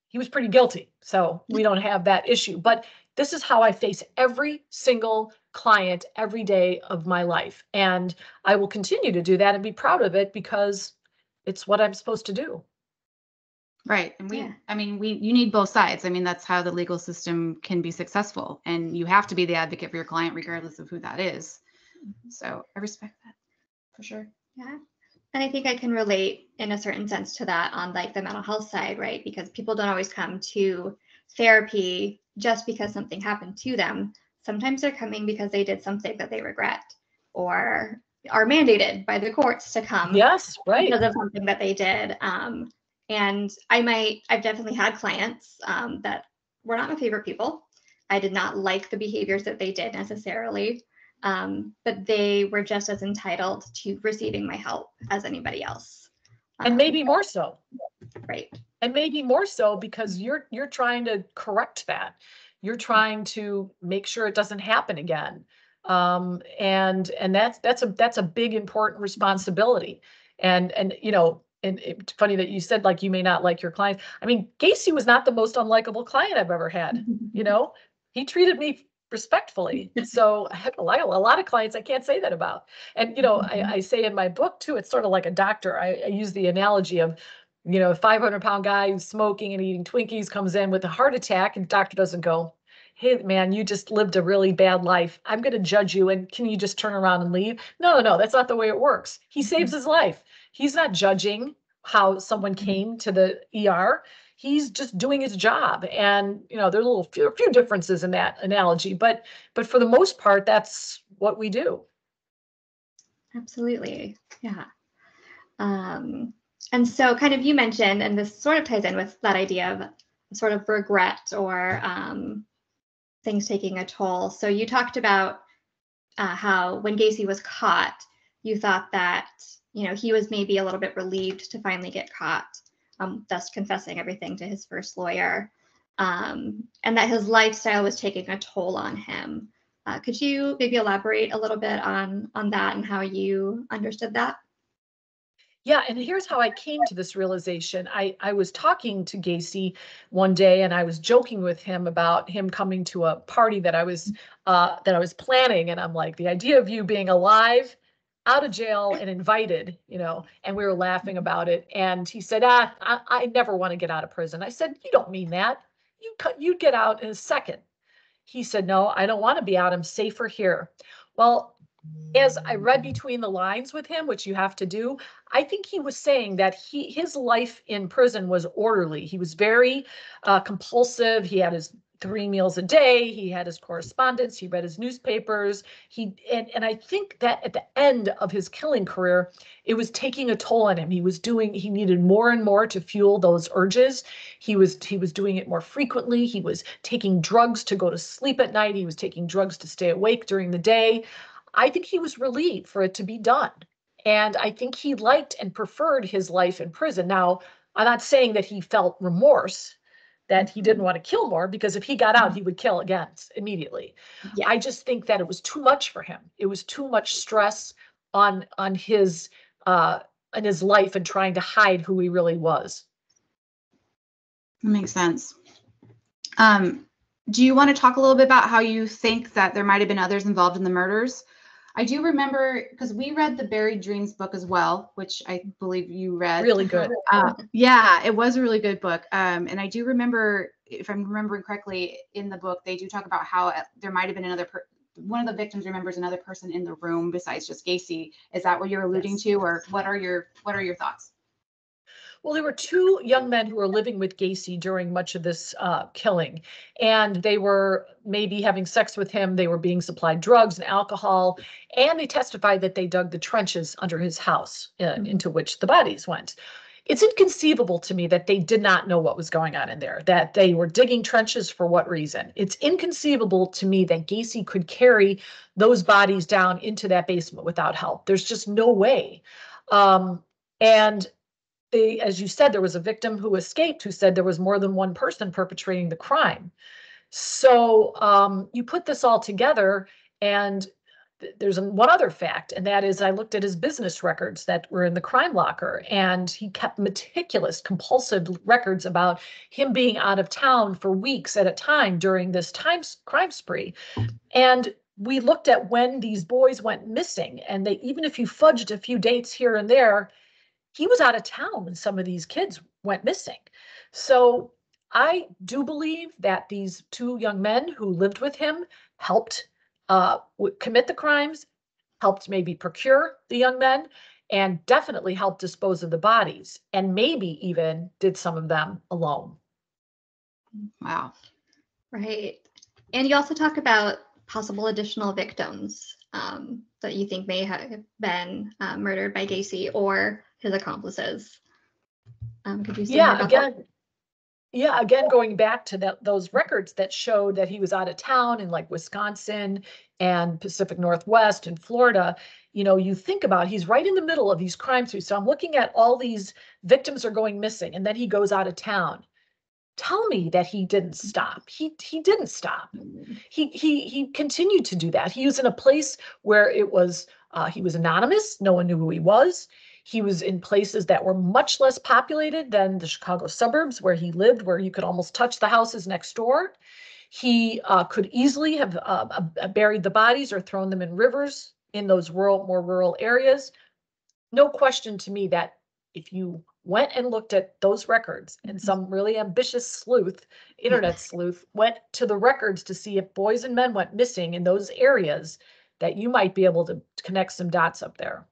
he was pretty guilty, so we don't have that issue. But this is how I face every single client every day of my life. And I will continue to do that and be proud of it, because it's what I'm supposed to do. Right. And you need both sides. I mean, that's how the legal system can be successful. And you have to be the advocate for your client, regardless of who that is. So I respect that for sure. Yeah. And I think I can relate in a certain sense to that on like the mental health side, right? Because people don't always come to therapy just because something happened to them. Sometimes they're coming because they did something that they regret or are mandated by the courts to come. Yes, right. Because of something that they did. And I've definitely had clients that were not my favorite people. I did not like the behaviors that they did necessarily. But they were just as entitled to receiving my help as anybody else. And maybe more so. Right. And maybe more so because you're trying to correct that. You're trying to make sure it doesn't happen again. And that's a big, important responsibility. And it's funny that you said, like, you may not like your clients. I mean, Gacy was not the most unlikable client I've ever had. He treated me respectfully. So I had a lot of clients I can't say that about. And, I say in my book too, it's sort of like a doctor. I use the analogy of, a 500-pound guy who's smoking and eating Twinkies comes in with a heart attack, and the doctor doesn't go, "Hey man, you just lived a really bad life. I'm going to judge you. And can you just turn around and leave?" No, that's not the way it works. He saves his life. He's not judging how someone came to the ER. He's just doing his job. And, there's a few differences in that analogy, but for the most part, that's what we do. Absolutely. Yeah. And so kind of you mentioned, and this sort of ties in with that idea of sort of regret or things taking a toll. So you talked about how when Gacy was caught, you thought that, he was maybe a little bit relieved to finally get caught, thus confessing everything to his first lawyer, and that his lifestyle was taking a toll on him. Could you maybe elaborate a little bit on that and how you understood that? Yeah, and here's how I came to this realization. I was talking to Gacy one day, and I was joking with him about him coming to a party that I was planning, and I'm like, the idea of you being alive, out of jail, and invited, and we were laughing about it. And he said, I never want to get out of prison. I said, you don't mean that. You'd get out in a second. He said, no, I don't want to be out. I'm safer here. Well, as I read between the lines with him, which you have to do, I think he was saying that his life in prison was orderly. He was very compulsive. He had his 3 meals a day. He had his correspondence. He read his newspapers. And I think that at the end of his killing career, it was taking a toll on him. He needed more and more to fuel those urges. He was doing it more frequently. He was taking drugs to go to sleep at night. He was taking drugs to stay awake during the day. I think he was relieved for it to be done. And I think he liked and preferred his life in prison. Now, I'm not saying that he felt remorse, that he didn't want to kill more, because if he got out, he would kill again immediately. Yeah. I just think that it was too much for him. It was too much stress on his life and trying to hide who he really was. That makes sense. Do you want to talk a little bit about how you think that there might have been others involved in the murders? I do remember, because we read the Buried Dreams book as well, which I believe you read. Really good. Yeah, it was a really good book. And I do remember, if I'm remembering correctly, in the book, they do talk about how there might have been one of the victims remembers another person in the room besides just Gacy. Is that what you're alluding to, or what are your thoughts? Well, there were 2 young men who were living with Gacy during much of this killing, and they were maybe having sex with him. They were being supplied drugs and alcohol, and they testified that they dug the trenches under his house into which the bodies went. It's inconceivable to me that they did not know what was going on in there, that they were digging trenches for what reason. It's inconceivable to me that Gacy could carry those bodies down into that basement without help. There's just no way. And as you said, there was a victim who escaped who said there was more than one person perpetrating the crime. So you put this all together, and there's one other fact, and that is I looked at his business records that were in the crime locker, and he kept meticulous, compulsive records about him being out of town for weeks at a time during this crime spree. And we looked at when these boys went missing, and even if you fudged a few dates here and there, he was out of town when some of these kids went missing. So I do believe that these 2 young men who lived with him helped commit the crimes, helped maybe procure the young men, and definitely helped dispose of the bodies, and maybe even did some of them alone. Wow. Right. And you also talk about possible additional victims that you think may have been murdered by Gacy or his accomplices. Could you say more about that? Yeah, again, going back to those records that showed that he was out of town in like Wisconsin and Pacific Northwest and Florida, you think about he's right in the middle of these crime sprees. So I'm looking at all these victims are going missing, and then he goes out of town. Tell me that he didn't stop. He didn't stop. He continued to do that. He was in a place where he was anonymous. No one knew who he was. He was in places that were much less populated than the Chicago suburbs where he lived, where you could almost touch the houses next door. He could easily have buried the bodies or thrown them in rivers in those more rural areas. No question to me that if you went and looked at those records, and some really ambitious internet sleuth, went to the records to see if boys and men went missing in those areas, that you might be able to connect some dots up there.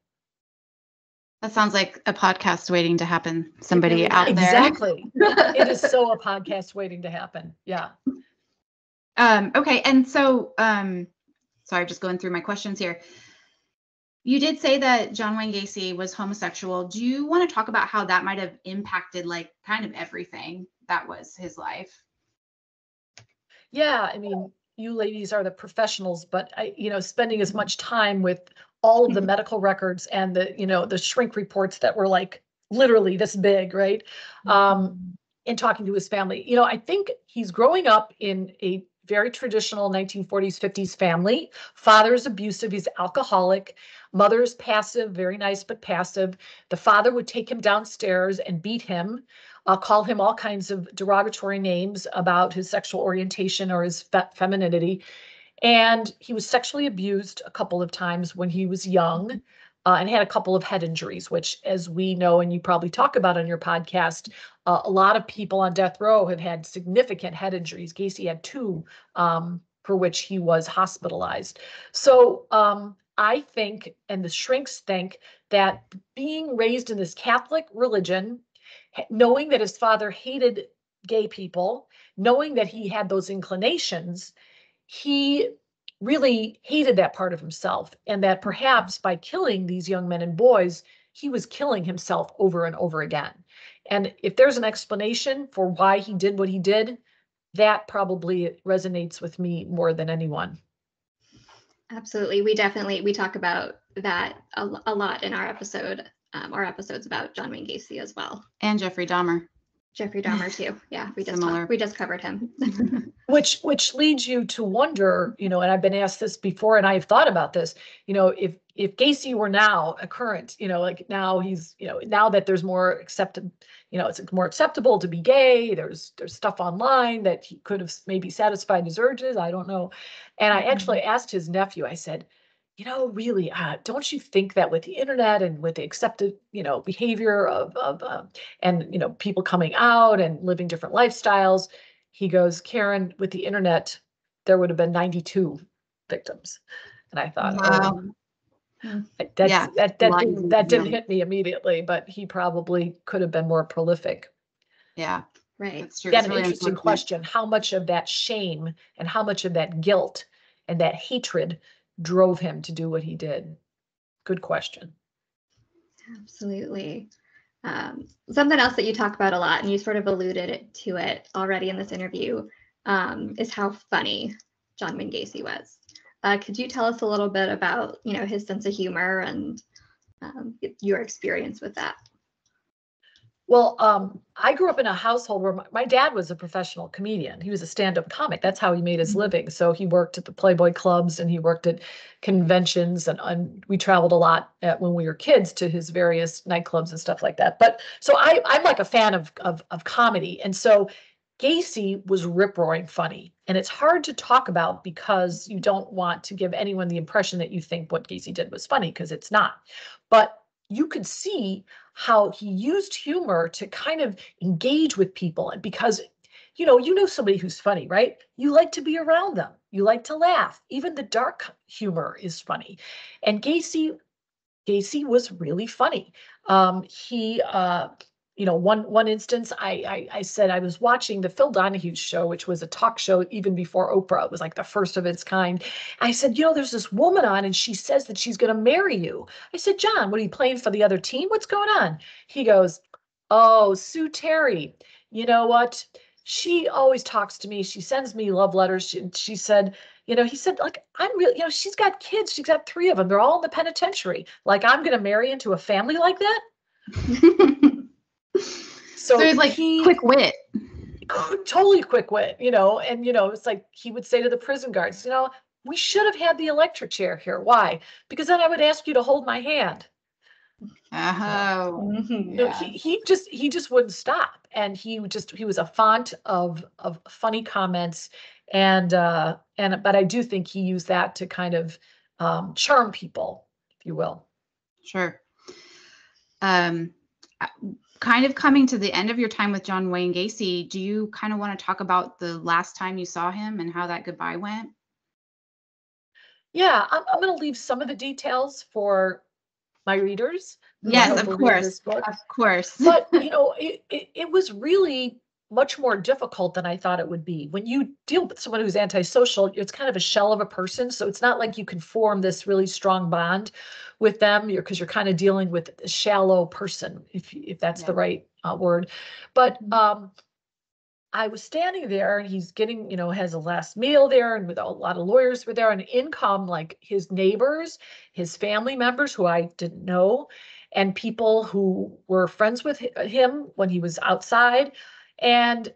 That sounds like a podcast waiting to happen. Somebody out there. Exactly. It is so a podcast waiting to happen. Yeah. Okay. And so, sorry, just going through my questions here. You did say that John Wayne Gacy was homosexual. Do you want to talk about how that might have impacted kind of everything that was his life? Yeah. I mean, you ladies are the professionals, but spending as much time with all of the medical records and the shrink reports that were like literally this big, right? And talking to his family, I think he's growing up in a very traditional 1940s, 50s family. Father's abusive. He's alcoholic. Mother's passive, very nice, but passive. The father would take him downstairs and beat him, call him all kinds of derogatory names about his sexual orientation or his femininity. And he was sexually abused a couple of times when he was young, and had a couple of head injuries, which, as we know, and you probably talk about on your podcast, a lot of people on death row have had significant head injuries. Gacy had two, for which he was hospitalized. So I think, and the shrinks think, that being raised in this Catholic religion, knowing that his father hated gay people, knowing that he had those inclinations, he really hated that part of himself, and that perhaps by killing these young men and boys, he was killing himself over and over again. And if there's an explanation for why he did what he did, that probably resonates with me more than anyone. Absolutely. We talk about that a lot in our episodes about John Wayne Gacy as well. And Jeffrey Dahmer. Jeffrey Dahmer too. Yeah, we just covered him. Which leads you to wonder, and I've been asked this before, and I've thought about this, if Gacy were now a current, like now he's, now that there's more accepted, it's more acceptable to be gay. There's stuff online that he could have maybe satisfied his urges. I don't know. And I actually asked his nephew, I said, really, don't you think that with the internet and with the accepted, behavior of and, people coming out and living different lifestyles, he goes, Karen, with the internet, there would have been 92 victims. And I thought, wow. That didn't hit me immediately, but he probably could have been more prolific. Yeah, right. That's true. Again, an interesting question. How much of that shame and how much of that guilt and that hatred drove him to do what he did? Good question. Absolutely. Something else that you talk about a lot, and you sort of alluded to it already in this interview, is how funny John Wayne Gacy was. Could you tell us a little bit about, his sense of humor and your experience with that? Well, I grew up in a household where my dad was a professional comedian. He was a stand-up comic. That's how he made his living. So he worked at the Playboy clubs and he worked at conventions, and we traveled a lot when we were kids to his various nightclubs and stuff like that. But so I'm like a fan of comedy. And so Gacy was rip-roaring funny. And it's hard to talk about because you don't want to give anyone the impression that you think what Gacy did was funny, because it's not. But you could see how he used humor to kind of engage with people. And because, you know somebody who's funny, right? You like to be around them. You like to laugh. Even the dark humor is funny. And Gacy was really funny. One instance, I said I was watching the Phil Donahue show, which was a talk show even before Oprah. It was like the first of its kind. I said, there's this woman on and she says that she's going to marry you. I said, John, what are you playing for the other team? What's going on? He goes, oh, Sue Terry. You know what? She always talks to me. She sends me love letters. She said, he said, like, I'm really, she's got kids. She's got 3 of them. They're all in the penitentiary. Like, I'm going to marry into a family like that? So he's like quick wit. Totally quick wit, and, it's like he would say to the prison guards, we should have had the electric chair here. Why? Because then I would ask you to hold my hand. Oh, yeah. He just wouldn't stop. And he was a font of funny comments. But I do think he used that to kind of charm people, if you will. Sure. Kind of coming to the end of your time with John Wayne Gacy, do you kind of want to talk about the last time you saw him and how that goodbye went? Yeah, I'm going to leave some of the details for my readers. Yes, of course. Of course. But, it was really much more difficult than I thought it would be. When you deal with someone who's antisocial, it's kind of a shell of a person. So it's not like you can form this really strong bond with them, because you're kind of dealing with a shallow person, if that's the right word. But I was standing there and he's getting, has a last meal there, and with a lot of lawyers were there, and in come like his neighbors, his family members who I didn't know, and people who were friends with him when he was outside. And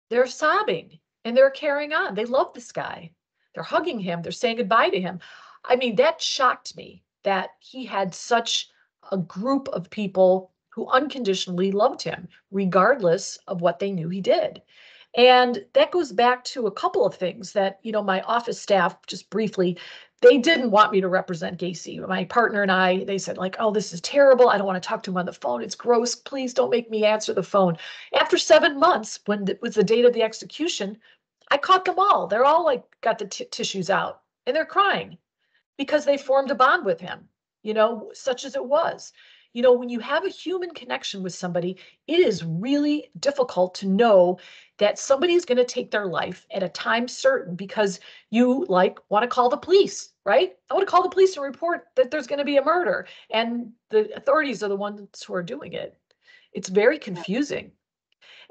they're sobbing and they're carrying on. They love this guy. They're hugging him. They're saying goodbye to him. I mean, that shocked me. that he had such a group of people who unconditionally loved him, regardless of what they knew he did. And that goes back to a couple of things that, my office staff, just briefly, they didn't want me to represent Gacy. My partner and I, they said like, oh, this is terrible. I don't want to talk to him on the phone. It's gross. Please don't make me answer the phone. After 7 months, when it was the date of the execution, I caught them all. They're all like got the tissues out and they're crying because they formed a bond with him, such as it was. When you have a human connection with somebody, it is really difficult to know that somebody is going to take their life at a time certain because you want to call the police, right? I want to call the police and report that there's going to be a murder and the authorities are the ones who are doing it. It's very confusing.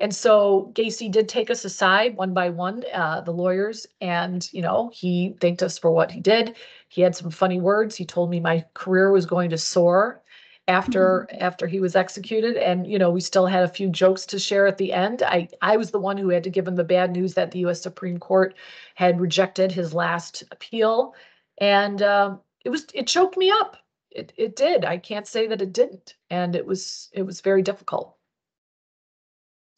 And so Gacy did take us aside one by one, the lawyers, and, he thanked us for what he did. He had some funny words. He told me my career was going to soar after he was executed. And, we still had a few jokes to share at the end. I was the one who had to give him the bad news that the U.S. Supreme Court had rejected his last appeal. And it choked me up. It did. I can't say that it didn't. And it was very difficult.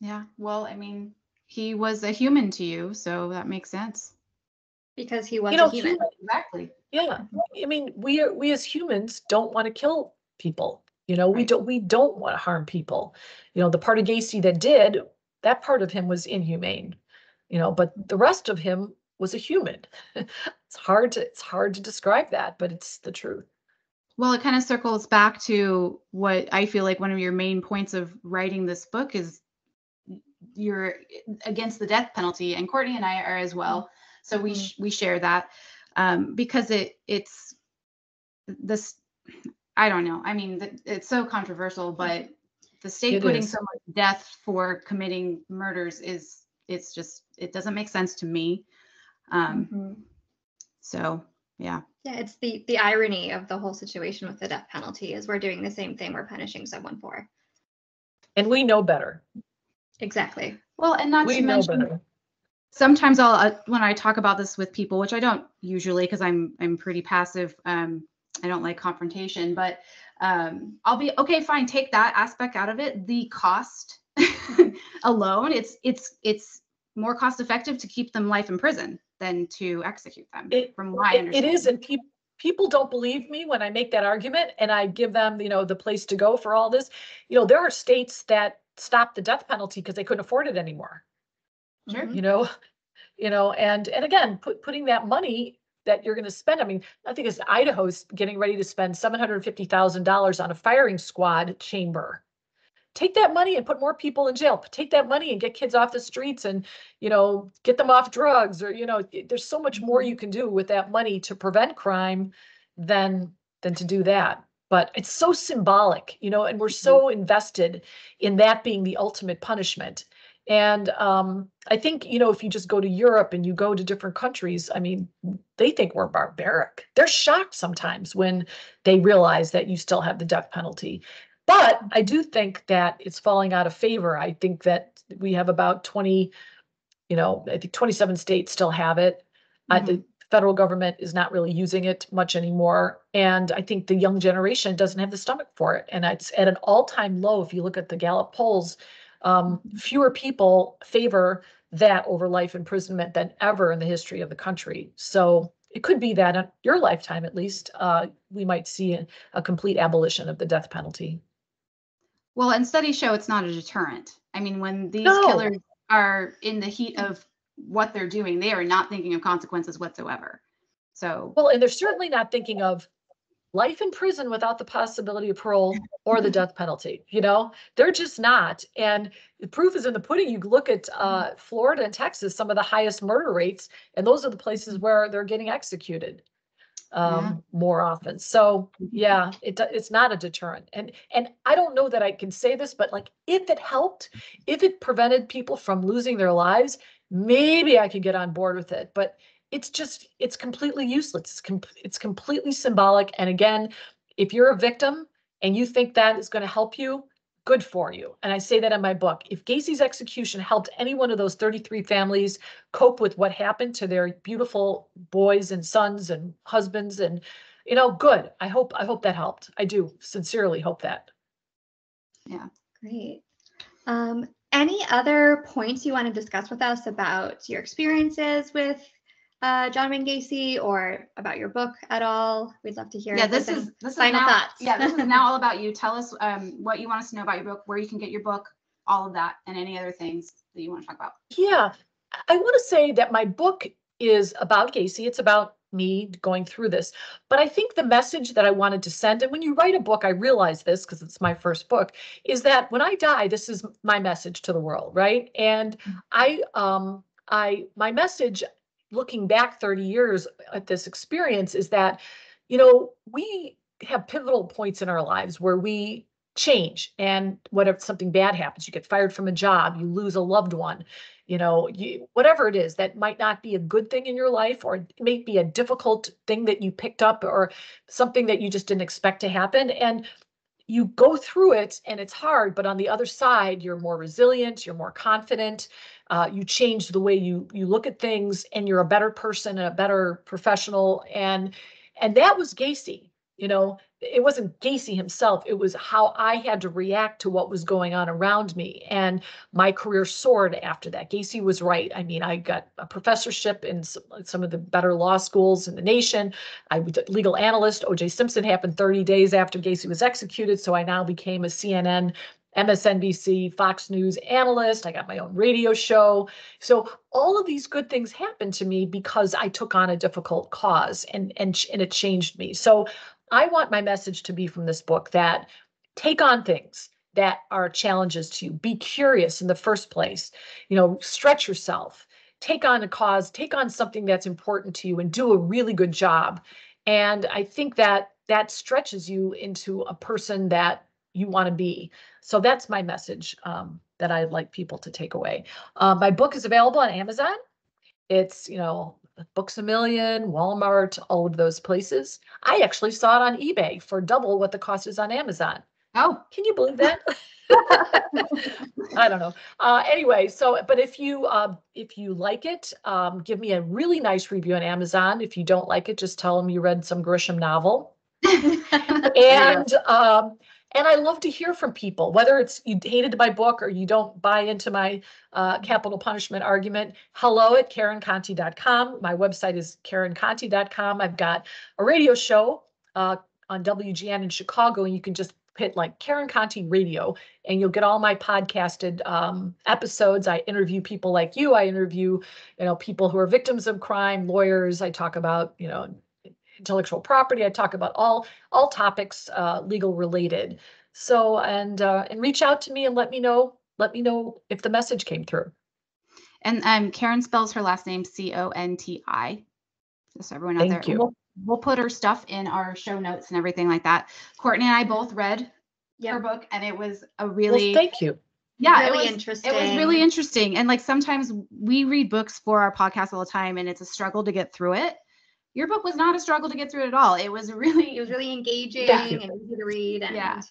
Yeah. Well, I mean, he was a human to you, so that makes sense. Because he was a human. Exactly. Yeah. I mean, we as humans don't want to kill people. Right. We don't want to harm people. The part of Gacy that did, that part of him was inhumane. But the rest of him was a human. It's hard to describe that, but it's the truth. Well, it kind of circles back to what I feel like one of your main points of writing this book is you're against the death penalty, and Courtney and I are as well. So we share that because it's this. I don't know. I mean, it's so controversial, but the state putting so much death for committing murders it doesn't make sense to me. So yeah. Yeah, it's the irony of the whole situation with the death penalty is we're doing the same thing we're punishing someone for. And we know better. Exactly. Well, and not to mention, sometimes when I talk about this with people, which I don't usually because I'm pretty passive. I don't like confrontation, but I'll be okay, fine, take that aspect out of it. The cost alone, it's more cost effective to keep them life in prison than to execute them. From what I understand. It is, and people don't believe me when I make that argument and I give them, the place to go for all this. There are states that stopped the death penalty because they couldn't afford it anymore. Sure. And again, putting that money that you're going to spend. I mean, I think it's Idaho's getting ready to spend $750,000 on a firing squad chamber. Take that money and put more people in jail. Take that money and get kids off the streets and, get them off drugs or, there's so much more you can do with that money to prevent crime than to do that. But it's so symbolic, and we're so invested in that being the ultimate punishment. And I think, if you just go to Europe and you go to different countries, I mean, they think we're barbaric. They're shocked sometimes when they realize that you still have the death penalty. But I do think that it's falling out of favor. I think that we have about 20, I think 27 states still have it. The federal government is not really using it much anymore. And I think the young generation doesn't have the stomach for it. And it's at an all-time low. If you look at the Gallup polls, fewer people favor that over life imprisonment than ever in the history of the country. So it could be that in your lifetime, at least, we might see a complete abolition of the death penalty. Well, and studies show it's not a deterrent. I mean, when these killers are in the heat of what they're doing, they are not thinking of consequences whatsoever. So, well, and they're certainly not thinking of life in prison without the possibility of parole or the death penalty. They're just not. And the proof is in the pudding. You look at Florida and Texas, some of the highest murder rates, and those are the places where they're getting executed more often. So yeah, it's not a deterrent. And I don't know that I can say this, but like if it helped, if it prevented people from losing their lives, maybe I could get on board with it. But it's completely useless. It's completely symbolic. And again, if you're a victim and you think that is going to help you, good for you. And I say that in my book. If Gacy's execution helped any one of those 33 families cope with what happened to their beautiful boys and sons and husbands and good. I hope that helped. I do sincerely hope that. Yeah. Great. Any other points you want to discuss with us about your experiences with John Wayne Gacy or about your book at all? We'd love to hear. Yeah, this is final now, thoughts. Yeah, this is now all about you. Tell us what you want us to know about your book, where you can get your book, all of that, and any other things that you want to talk about. Yeah, I want to say that my book is about Gacy. It's about me going through this. But I think the message that I wanted to send, and when you write a book, I realize this because it's my first book, is that when I die, this is my message to the world, right? And my message, looking back 30 years at this experience, is that, we have pivotal points in our lives where we change, and whatever, something bad happens, you get fired from a job, you lose a loved one, whatever it is that might not be a good thing in your life, or it may be a difficult thing that you picked up, or something that you just didn't expect to happen. And you go through it and it's hard, but on the other side, you're more resilient, you're more confident, you change the way you look at things, and you're a better person and a better professional. And that was Gacy. It wasn't Gacy himself. It was how I had to react to what was going on around me. And my career soared after that. Gacy was right. I mean, I got a professorship in some of the better law schools in the nation. I was a legal analyst. O.J. Simpson happened 30 days after Gacy was executed. So I now became a CNN, MSNBC, Fox News analyst. I got my own radio show. So all of these good things happened to me because I took on a difficult cause, and it changed me. So I want my message to be from this book that take on things that are challenges to you. Be curious in the first place. Stretch yourself. Take on a cause. Take on something that's important to you, and do a really good job. And I think that stretches you into a person that you want to be. So that's my message that I'd like people to take away. My book is available on Amazon. It's, Books A Million, Walmart, all of those places. I actually saw it on eBay for double what the cost is on Amazon. Oh, can you believe that? I don't know. Anyway, but if you like it, give me a really nice review on Amazon. If you don't like it, just tell them you read some Grisham novel. And I love to hear from people, whether it's you hated my book or you don't buy into my capital punishment argument. hello@KarenConti.com. My website is KarenConti.com. I've got a radio show on WGN in Chicago, and you can just hit like Karen Conti Radio, and you'll get all my podcasted episodes. I interview people like you. I interview, people who are victims of crime, lawyers. I talk about, intellectual property. I talk about all topics legal related. So and reach out to me and let me know if the message came through. And Karen spells her last name Conti. Just so everyone out there. Thank you. We'll put her stuff in our show notes and everything like that. Courtney and I both read her book, and it was a really thank you. Yeah, really interesting. It was really interesting. And like sometimes we read books for our podcast all the time, and it's a struggle to get through it. Your book was not a struggle to get through it at all. It was really engaging and easy to read. And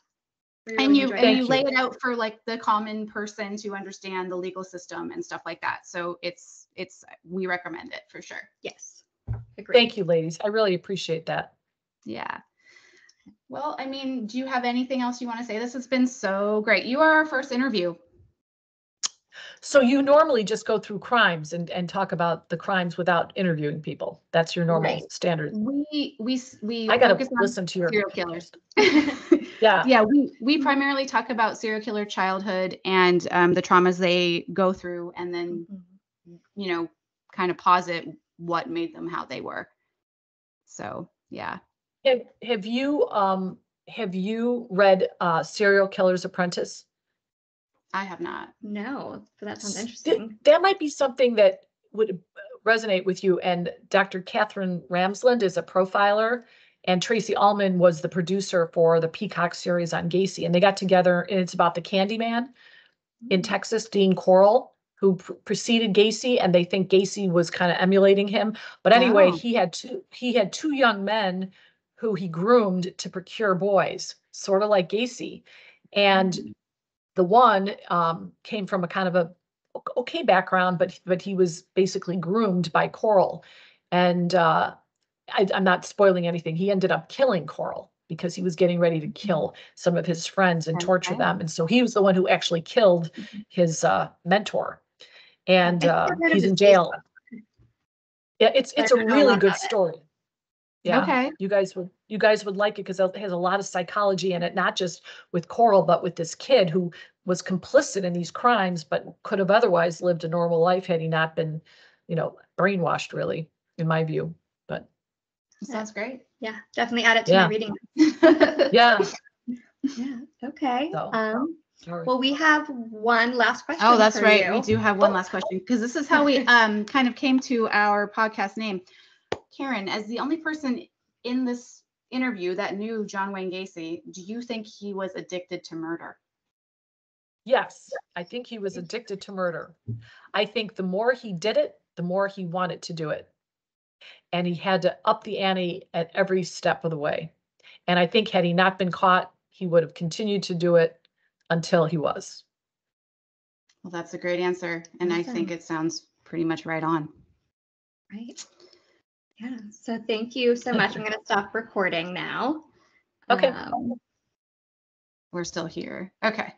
and you lay it out for like the common person to understand the legal system and stuff like that. So we recommend it for sure. Yes. Agreed. Thank you, ladies. I really appreciate that. Yeah. Well, I mean, do you have anything else you want to say? This has been so great. You are our first interview. So you normally just go through crimes and talk about the crimes without interviewing people. That's your normal standard. I gotta listen to your serial killers. Yeah. We primarily talk about serial killer childhood and the traumas they go through, and then kind of posit what made them how they were. So yeah. Have you read Serial Killer's Apprentice? I have not. No, but that sounds interesting. That might be something that would resonate with you. And Dr. Catherine Ramsland is a profiler, and Tracy Ullman was the producer for the Peacock series on Gacy. And they got together, and it's about the Candyman in Texas, Dean Corll, who preceded Gacy, and they think Gacy was kind of emulating him. But anyway, he had two young men who he groomed to procure boys, sort of like Gacy. And the one came from a kind of a okay background, but he was basically groomed by Corll, and I'm not spoiling anything. He ended up killing Coral because he was getting ready to kill some of his friends and torture them. And so he was the one who actually killed his mentor. And he's in jail. Yeah, it's a really good story. Yeah. Okay. You guys would like it because it has a lot of psychology in it, not just with Coral, but with this kid who was complicit in these crimes, but could have otherwise lived a normal life had he not been, brainwashed, really, in my view. But sounds great. Yeah, definitely add it to my reading. Yeah. Yeah. Okay. So, well, we have one last question. Oh, that's for right. you. We do have one last question because this is how we kind of came to our podcast name. Karen, as the only person in this interview that knew John Wayne Gacy, do you think he was addicted to murder? Yes, I think he was addicted to murder. I think the more he did it, the more he wanted to do it. And he had to up the ante at every step of the way. And I think had he not been caught, he would have continued to do it until he was. Well, that's a great answer. And I think it sounds pretty much right on. Right. Yeah. So thank you so much. I'm going to stop recording now. Okay. We're still here. Okay.